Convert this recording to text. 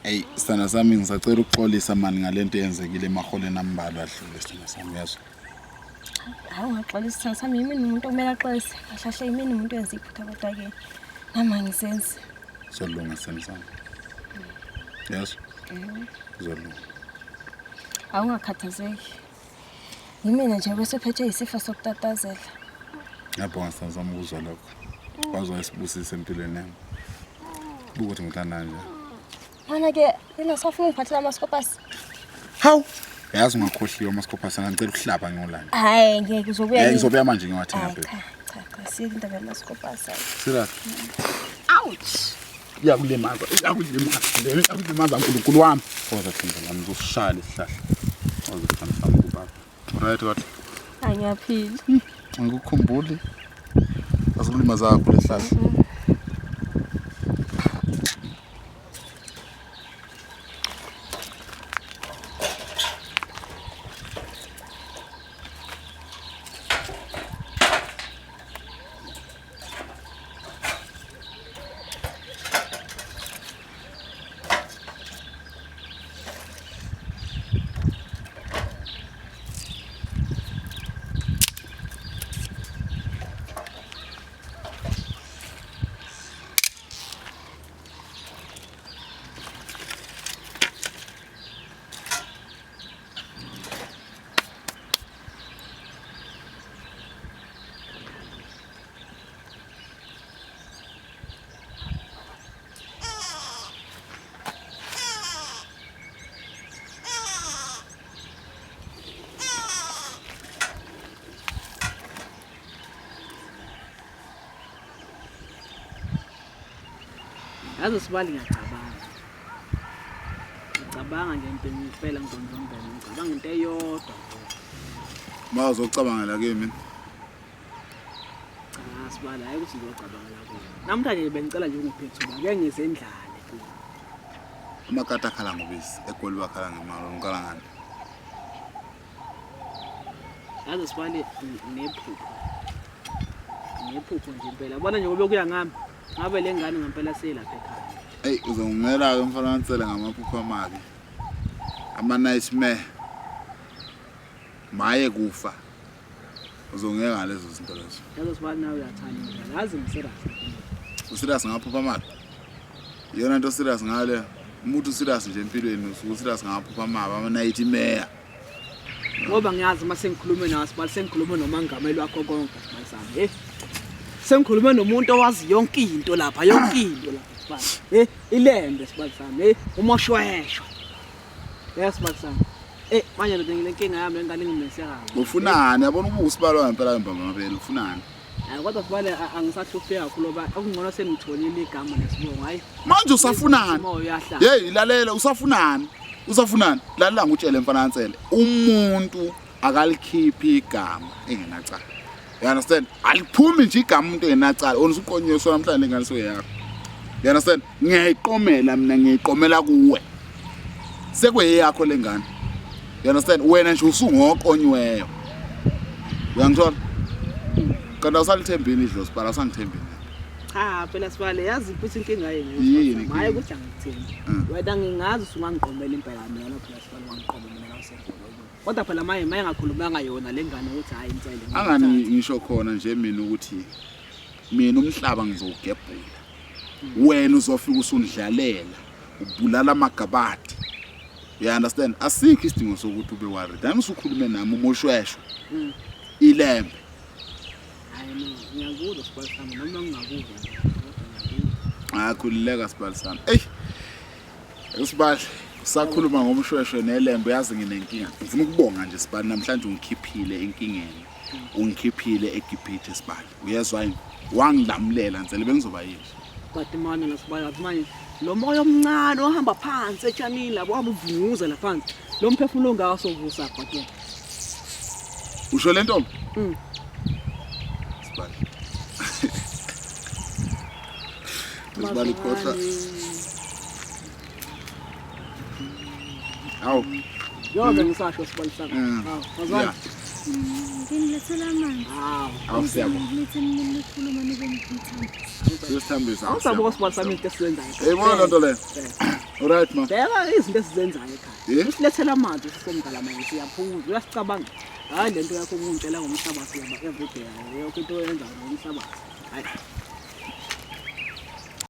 Hey, sithanda sami ngisacela ukuxolisa mani ngalento eyenzekile emaholeni ambalwa adlule sithanda sami yazo. Hawu ngaxolisa sithanda sami yimini umuntu okumele axolise. Kahle yimini umuntu wenza iphutha kodwa ke nama ngisenze. Zolunga sithanda sami. Yes. Zolunga. Awungakhathazeki. Yimina nje besephethe isifo sokutatazela. Ngiyabonga sithanda sami ukuzwa lokho. Kwazwa isibusise empilweni yami. Ukuthi ngithanda nje. Mana ke nginasafuna ngiphathela amaskopasi. Hawu. Yazi ungakhohliwa amaskopasi ngicela ukuhlaba ngiyolanda. Hayi ngeke uzobuya. Ngeke ngizobuya manje ngiwathenga phela. Cha, siyile indaba yamaskopasi. Sira. Ouch. Yakulimaza uNkulunkulu wami. Kodwa thina lami uzosishaya isihlahla. Ozothanda sami kubaba. Right what? Angiyaphila. Ngikukhumbule. Azokulimaza kakhulu isihlahla. Yazi Sibali ngiyacabanga. Ngicabanga nje impela ngidondombele ngicabanga into eyodwa. Mawuzocabangela ke mina. Cha Sibali hayi ukuthi ngiyocabangela kuwe. Namhlanje bengicela nje ungiphethe uba ke ngizendlale tu. Amakata akhala ngobisi, eGoli bakhala ngemali ngicala ngani. Yazi Sibali nephupho nje impela. Bona nje ngoba kuya ngami. Ngabe lengane ngempela selapha ekhaya. Hey, uzongimela ke mfana wansele ngamaphupho amabi. Ama nightmare. Maye kufa. Uzongeka ngalezo zinto lezo. Yazi Sibali nawe uyathanda njalo. Yazi ngiserious. Userious ngamaphupho amabi. Yona into serious ngale. Umuntu serious nje empilweni usuku serious ngamaphupho amabi, ama nightmare. Ngoba ngiyazi mase ngikhulume nawe Sibali sengikhulume nomangameli wakho konke Sibali sami. Sengikhuluma nomuntu owazi yonke into lapha Sibali. Ilembe Sibali sami. Umoshweshwe. Yes Sibali sami. Manje ngilenkinga yami engane ngimeseka. Ufunani yabona ubuku Sibali ngempela imbamba mabele ufunani? Hayi kodwa Sibali angisahluphe kakhulu ngoba okungcono sengitholile igama lesibongo hayi. Manje usafunani? Hey lalela usafunani? Usafunani? Lalela ngutshele mfana wansele. Umuntu akalikhiphi igama engenacala. You understand? Aliphumi nje igama umuntu engenacala. Onisuqonyeswa namhlanje ngaliso yakho. You understand? Ngiyayiqomela mina ngiyiqomela kuwe. Sekweyakho lengane. You understand? Wena nje usungoqonyweyo. Uyangithola? Kanti usalithembile idlo Sibali asangithembile. Cha phela Sibali yazi ukuthi inkinga yini. Hayi ukuthi angithembi. Wena ngingazi usungangiqomela impela mina lapho Sibali wangiqoma mina nawusekhona. Kodwa phela maye ngakhulumanga yona lengane ukuthi hayi insele. Angani ngisho khona nje mina ukuthi mina umhlaba ngizowugebhula. Wena uzofika usundlalela ubulala amagabadi. You understand? Asikho isidingo sokuthi ube worried. Nami usukhulume nami umoshweshwe. Ilembe. Hayi ngiyakuzwa Sibali sami noma ngingakuzwa. Akhulileka Sibali sami. Sibali sakhuluma ngomshweshwe nelembe yazi nginenkinga. Ngifuna ukubonga nje Sibali namhlanje ungikhiphile enkingeni. Ungikhiphile eGibhithe Sibali. Uyezwa yini? Wangilamulela nzele bengizoba yini? But manje naSibali athi manje lo moya omncane ohamba phansi etshanini labo wabuvunguza la phansi. Lo mphefumulo ongasovusa kodwa. Usho le ntombi? Sibali. Sibali khohlwa. Hawu. Yonke ngisasho Sibali sami. Mazwana. Ngilethela amanzi. Hawu siyabonga. Ngilethela ukukhuluma nobomkhulu. Siyosithambisa. Awusabuka Sibali sami into esiyenzayo. Yibona lento le. Alright ma. Bheka izinto esizenzayo ekhaya. Yeah. Usilethela amanzi sisomdala manje siyaphuza. Uyasicabanga. Hayi lento yakho ungitshela ngomhlabathi yaba everyday. Yonke into oyenza ngomhlabathi. Hayi.